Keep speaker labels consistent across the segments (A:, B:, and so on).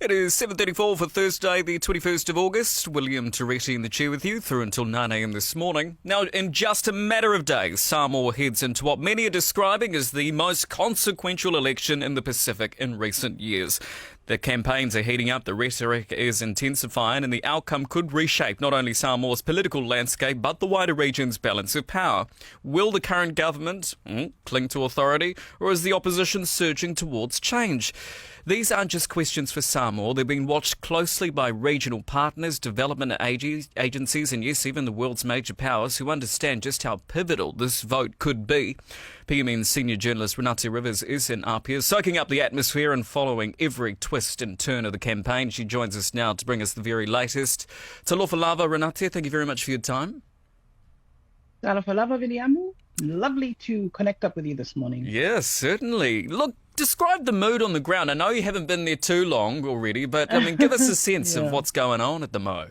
A: It is 7:34 for Thursday, the 21st of August. William Terretti in the chair with you through until 9 a.m. this morning. Now, in just a matter of days, Samoa heads into what many are describing as the most consequential election in the Pacific in recent years. The campaigns are heating up, the rhetoric is intensifying, and the outcome could reshape not only Samoa's political landscape, but the wider region's balance of power. Will the current government cling to authority, or is the opposition surging towards change? These aren't just questions for Samoa. They're being watched closely by regional partners, development agencies, and yes, even the world's major powers who understand just how pivotal this vote could be. PMN's senior journalist Renate Rivers is in Apia, soaking up the atmosphere and following every twist and turn of the campaign. She joins us now to bring us the very latest. Talofa lava, Renate, thank you very much for your time.
B: Talofa lava, Viliamu. Lovely to connect up with you this morning.
A: Yes, certainly. Look, describe the mood on the ground. I know you haven't been there too long already, but give us a sense of what's going on at the Mo.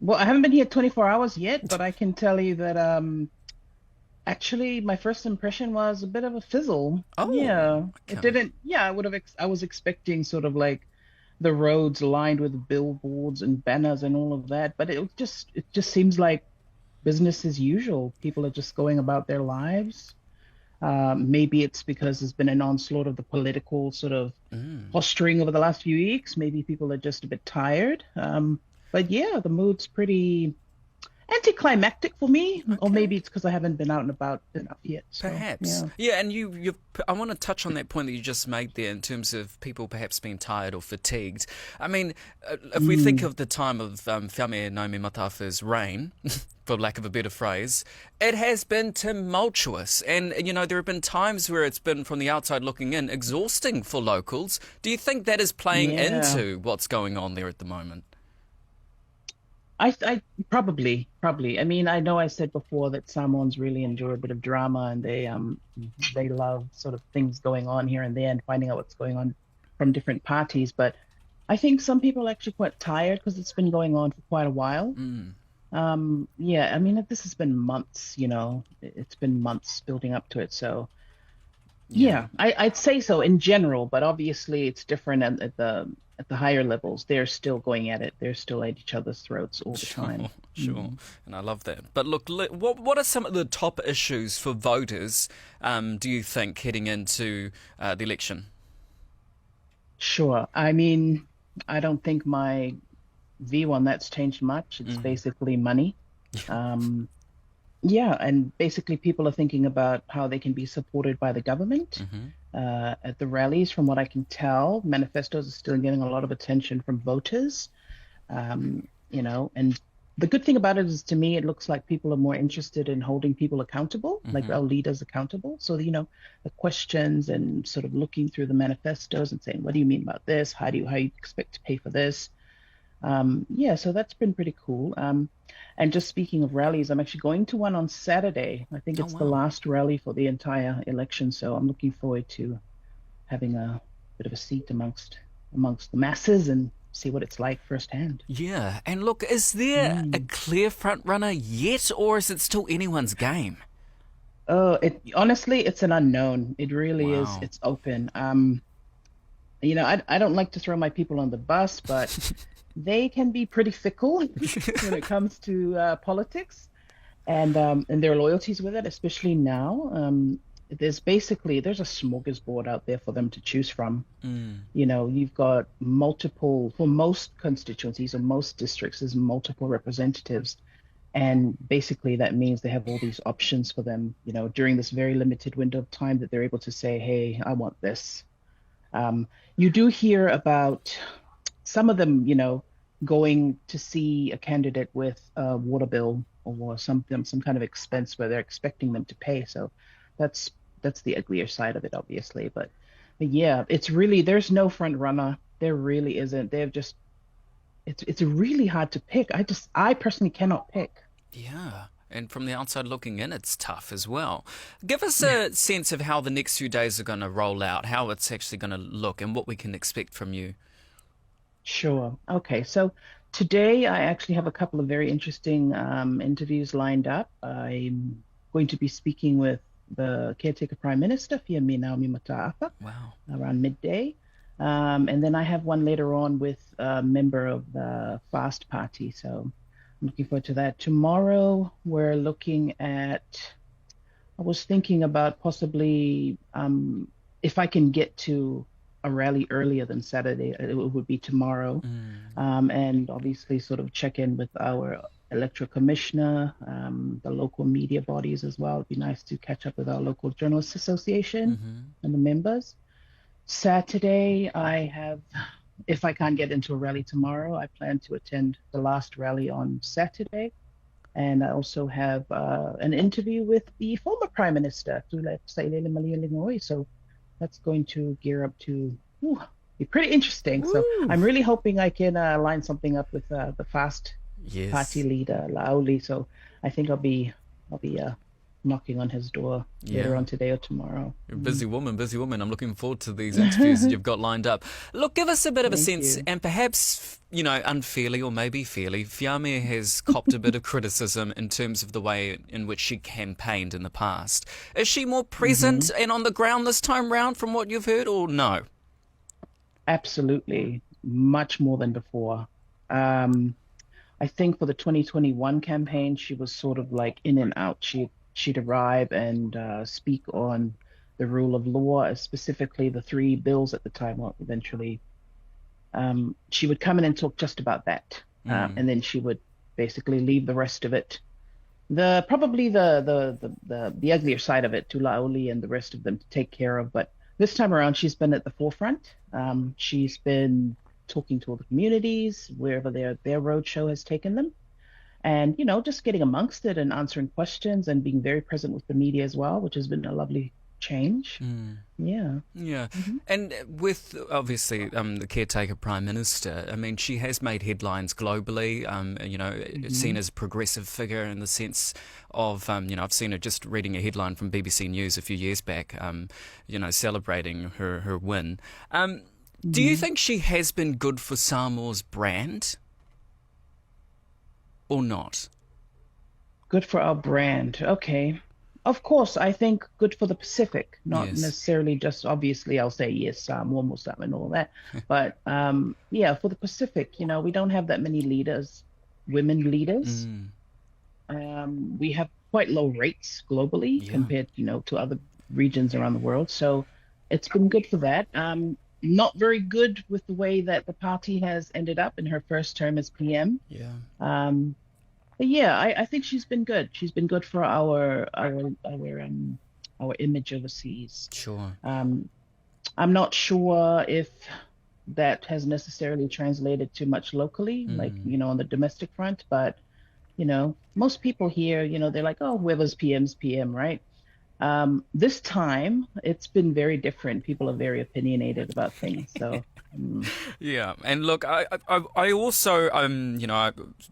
B: Well, I haven't been here 24 hours yet, but I can tell you that actually my first impression was a bit of a fizzle.
A: Oh,
B: yeah.
A: okay.
B: It didn't. Yeah, I was expecting sort of like the roads lined with billboards and banners and all of that, but it just seems like business as usual. People are just going about their lives. Maybe it's because there's been an onslaught of the political sort of posturing over the last few weeks. Maybe people are just a bit tired. But yeah, the mood's pretty anticlimactic for me.
A: Okay.
B: Or maybe it's because I haven't been out and about enough yet. So,
A: Perhaps. Yeah, and I want to touch on that point that you just made there in terms of people perhaps being tired or fatigued. I mean, if we think of the time of Whiame Naomi Matafa's reign, for lack of a better phrase, it has been tumultuous. And, there have been times where it's been, from the outside looking in, exhausting for locals. Do you think that is playing into what's going on there at the moment?
B: I probably. I mean, I know I said before that Samoans really enjoy a bit of drama, and they love sort of things going on here and there and finding out what's going on from different parties. But I think some people are actually quite tired because it's been going on for quite a while. Yeah, I mean, this has been months. It's been months building up to it. So yeah, I'd say so in general, but obviously it's different at the higher levels. They're still going at it. They're still at each other's throats all the time.
A: Sure. And I love that. But look, what are some of the top issues for voters, do you think, heading into the election?
B: Sure. I mean, I don't think my view on that's changed much. It's basically money. Yeah, and basically people are thinking about how they can be supported by the government. At the rallies, from what I can tell, manifestos are still getting a lot of attention from voters. And the good thing about it is, to me, it looks like people are more interested in holding people accountable, like our leaders accountable. So, the questions and sort of looking through the manifestos and saying, what do you mean about this? How do you expect to pay for this? So that's been pretty cool. And just speaking of rallies, I'm actually going to one on Saturday. I think it's the last rally for the entire election. So I'm looking forward to having a bit of a seat amongst the masses and see what it's like firsthand.
A: Yeah. And look, is there a clear front runner yet, or is it still anyone's game?
B: Honestly, it's an unknown. It really is. It's open. I don't like to throw my people on the bus, but they can be pretty fickle when it comes to politics and their loyalties with it, especially now. There's a smorgasbord out there for them to choose from. You've got multiple, for most constituencies or most districts, there's multiple representatives. And basically that means they have all these options for them, during this very limited window of time that they're able to say, hey, I want this. You do hear about some of them, going to see a candidate with a water bill or some kind of expense where they're expecting them to pay. So that's the uglier side of it, obviously. But yeah, it's really, there's no front runner. There really isn't. It's really hard to pick. I personally cannot pick.
A: Yeah. And from the outside looking in, it's tough as well. Give us a sense of how the next few days are going to roll out, how it's actually going to look, and what we can expect from you.
B: Sure. Okay. So today I actually have a couple of very interesting interviews lined up. I'm going to be speaking with the Caretaker Prime Minister, Whiame Naomi Matafa, around midday. And then I have one later on with a member of the Fast Party. So I'm looking forward to that. Tomorrow, we're looking at, I was thinking about possibly if I can get to a rally earlier than Saturday, it would be tomorrow. And obviously sort of check in with our electoral commissioner, the local media bodies as well. It'd be nice to catch up with our local journalists association and the members. Saturday, I have, if I can't get into a rally tomorrow, I plan to attend the last rally on Saturday. And I also have an interview with the former Prime Minister, so that's going to gear up to be pretty interesting. So I'm really hoping I can line something up with the Fast Party leader, Laoli. So I think I'll be knocking on his door later on today or tomorrow.
A: You're a busy woman, busy woman. I'm looking forward to these interviews that you've got lined up. Look, give us a bit of a sense, and perhaps, unfairly or maybe fairly, Fiamia has copped a bit of criticism in terms of the way in which she campaigned in the past. Is she more present and on the ground this time round from what you've heard, or no?
B: Absolutely. Much more than before. I think for the 2021 campaign, she was sort of like in and out. She'd arrive and speak on the rule of law, specifically the 3 bills at the time. Well, eventually, she would come in and talk just about that, and then she would basically leave the rest of it, probably the uglier side of it, to Laoli and the rest of them to take care of. But this time around, she's been at the forefront. She's been talking to all the communities wherever their roadshow has taken them. And, just getting amongst it and answering questions and being very present with the media as well, which has been a lovely change. Yeah. And with, obviously, the Caretaker Prime Minister, I mean, she has made headlines globally, seen as a progressive figure in the sense of, I've seen her just reading a headline from BBC News a few years back, celebrating her win. Do you think she has been good for Samoa's brand? Or not? Good for our brand. Okay. Of course, I think good for the Pacific, not necessarily just, obviously, I'll say yes, Samoa and all that. But for the Pacific, we don't have that many leaders, women leaders. We have quite low rates globally compared, to other regions around the world. So it's been good for that. Not very good with the way that the party has ended up in her first term as PM. But I think she's been good. She's been good for our image overseas. Sure. I'm not sure if that has necessarily translated too much locally, like, on the domestic front, but most people here, they're like, oh, whoever's PM's PM, right? This time, it's been very different. People are very opinionated about things. So,
A: yeah. And look, I also,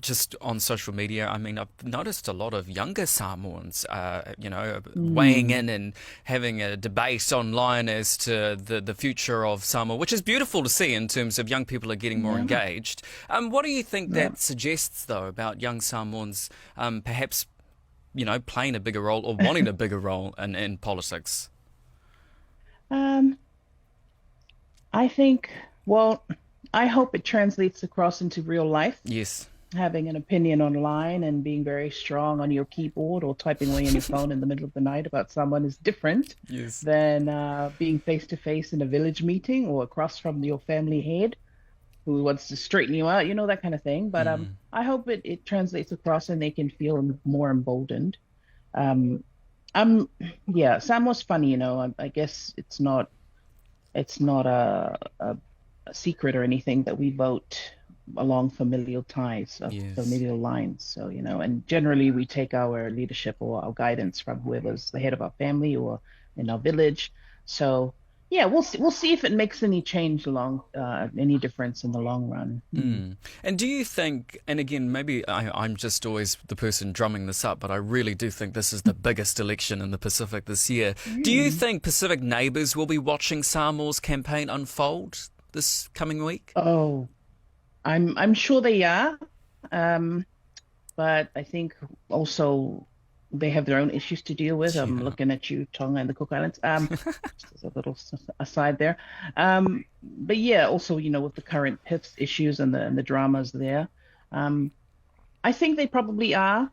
A: just on social media, I mean, I've noticed a lot of younger Samoans, weighing in and having a debate online as to the future of Samoa, which is beautiful to see in terms of young people are getting more engaged. What do you think that suggests, though, about young Samoans perhaps playing a bigger role or wanting a bigger role in politics?
B: I think, I hope it translates across into real life.
A: Yes.
B: Having an opinion online and being very strong on your keyboard or typing away on your phone in the middle of the night about someone is different than being face to face in a village meeting or across from your family head who wants to straighten you out, that kind of thing. But I hope it translates across and they can feel more emboldened. Samoa's funny, I guess it's not a secret or anything that we vote along familial ties, familial lines. So, and generally we take our leadership or our guidance from whoever's the head of our family or in our village. So, we'll see if it makes any change any difference in the long run.
A: And do you think, and again, maybe I'm just always the person drumming this up, but I really do think this is the biggest election in the Pacific this year. Do you think Pacific neighbours will be watching Samoa's campaign unfold this coming week?
B: Oh, I'm sure they are. But I think also they have their own issues to deal with. I'm
A: Yeah.
B: looking at you, Tonga and the Cook Islands. Just as a little aside there. But yeah, also, with the current PIFs issues and the dramas there, um, I think they probably are,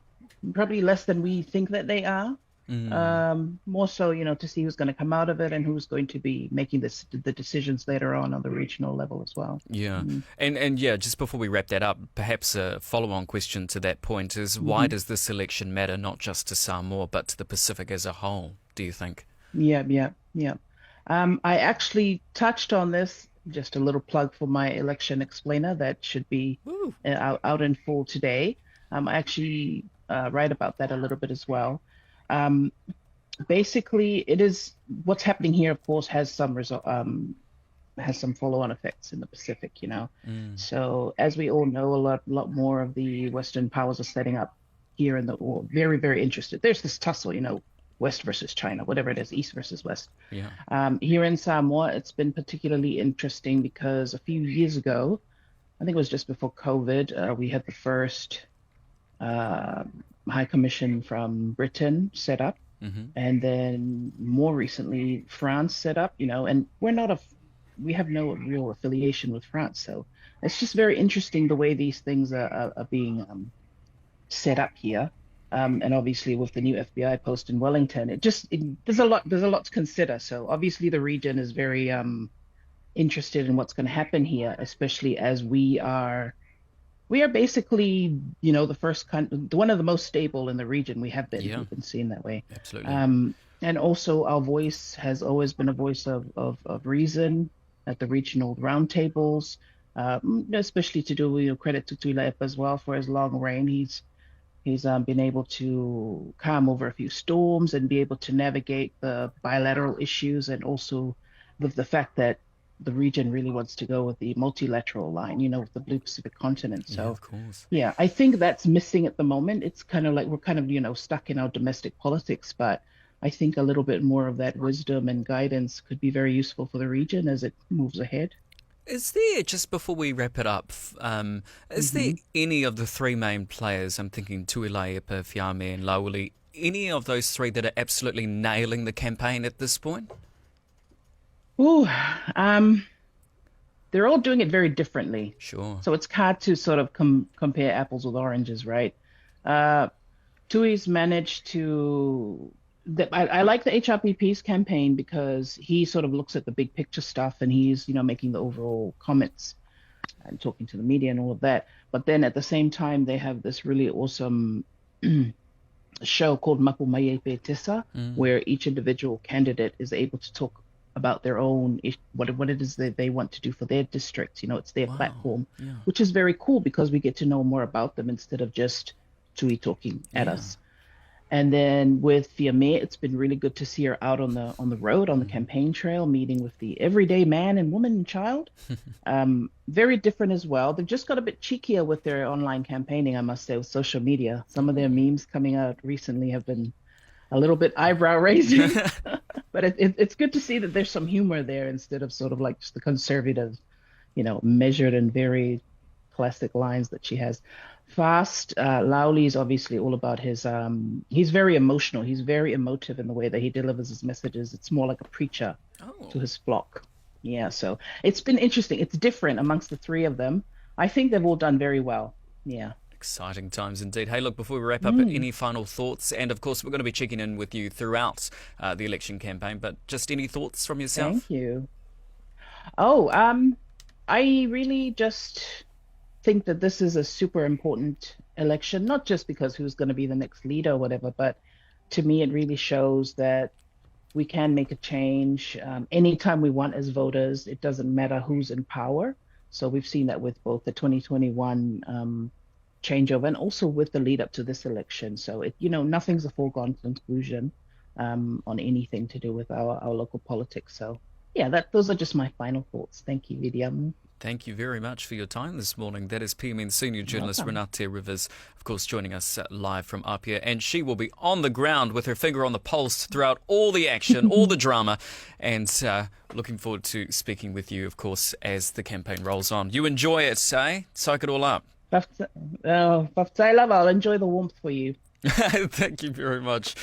B: probably less than we think that they are.
A: Mm.
B: More so, to see who's going to come out of it and who's going to be making the decisions later on the regional level as well.
A: Yeah.
B: Mm.
A: And yeah, just before we wrap that up, perhaps a follow-on question to that point is why
B: Hmm.
A: does this election matter not just to Samoa but to the Pacific as a whole, do you think?
B: Yeah, yeah, yeah. I actually touched on this, just a little plug for my election explainer that should be
A: Woo.
B: out in full today. I actually write about that a little bit as well. Um, Basically, it is what's happening here, of course, has some follow-on effects in the Pacific,
A: Mm.
B: So as we all know, a lot more of the Western powers are setting up here in the war. Very, very interested. There's this tussle, West versus China, whatever it is, East versus West.
A: Yeah.
B: Here in Samoa, it's been particularly interesting because a few years ago, I think it was just before COVID, we had the first uh, High Commission from Britain set up.
A: Mm-hmm.
B: And then more recently, France set up, and we have no real affiliation with France. So it's just very interesting the way these things are being set up here. And obviously with the new FBI post in Wellington, there's a lot to consider. So obviously the region is very interested in what's going to happen here, especially as we are basically, the one of the most stable in the region.
A: Yeah,
B: We've been seen that way.
A: absolutely.
B: And also our voice has always been a voice of reason at the regional roundtables, especially to do, credit to Tuilaepa as well for his long reign. He's been able to calm over a few storms and be able to navigate the bilateral issues, and also with the fact that the region really wants to go with the multilateral line, with the Blue Pacific continent.
A: Yeah,
B: So,
A: of course.
B: yeah, I think that's missing at the moment. It's kind of like we're kind of, stuck in our domestic politics, but I think a little bit more of that wisdom and guidance could be very useful for the region as it moves ahead.
A: Is there, just before we wrap it up, is there
B: Hmm.
A: any of the three main players, I'm thinking Tuilaepa, Fiame and Lauli, any of those three that are absolutely nailing the campaign at this point?
B: Ooh, um, they're all doing it very differently.
A: Sure.
B: So it's hard to sort of compare apples with oranges, right? Uh, Tui's managed to. I like the HRPP's campaign because he sort of looks at the big picture stuff and he's, making the overall comments and talking to the media and all of that. But then at the same time, they have this really awesome show called Mapu Maiepe Tisa,
A: Mm.
B: where each individual candidate is able to talk about their own what it is that they want to do for their district. It's their
A: Wow.
B: platform,
A: Yeah.
B: which is very cool because we get to know more about them instead of just Tui talking at
A: Yeah.
B: us. And then with Fiame, it's been really good to see her out on the road, on the
A: Mm.
B: campaign trail, meeting with the everyday man and woman and child. Very different as well. They've just got a bit cheekier with their online campaigning, I must say, with social media. Some of their memes coming out recently have been a little bit eyebrow raising, but it's good to see that there's some humor there instead of sort of like just the conservative, measured and very classic lines that she has. Fast, Lauli's obviously all about he's very emotional. He's very emotive in the way that he delivers his messages. It's more like a preacher
A: Oh.
B: to his flock. Yeah, so it's been interesting. It's different amongst the three of them. I think they've all done very well. Yeah.
A: Exciting times indeed. Hey, look, before we wrap up,
B: Mm,
A: any final thoughts? And of course, we're going to be checking in with you throughout the election campaign, but just any thoughts from yourself?
B: thank you. Oh, I really just think that this is a super important election, not just because who's going to be the next leader or whatever, but to me, it really shows that we can make a change anytime we want as voters. It doesn't matter who's in power. So we've seen that with both the 2021 changeover and also with the lead up to this election. So nothing's a foregone conclusion on anything to do with our local politics. So yeah, those are just my final thoughts. Thank you, Vidiam.
A: Thank you very much for your time this morning. That is PMN senior journalist
B: Welcome.
A: Renate Rivers, of course, joining us live from Apia. And she will be on the ground with her finger on the pulse throughout all the action, all the drama. And looking forward to speaking with you, of course, as the campaign rolls on. You enjoy it, eh? Soak it all up.
B: I'll enjoy the warmth for you.
A: Thank you very much.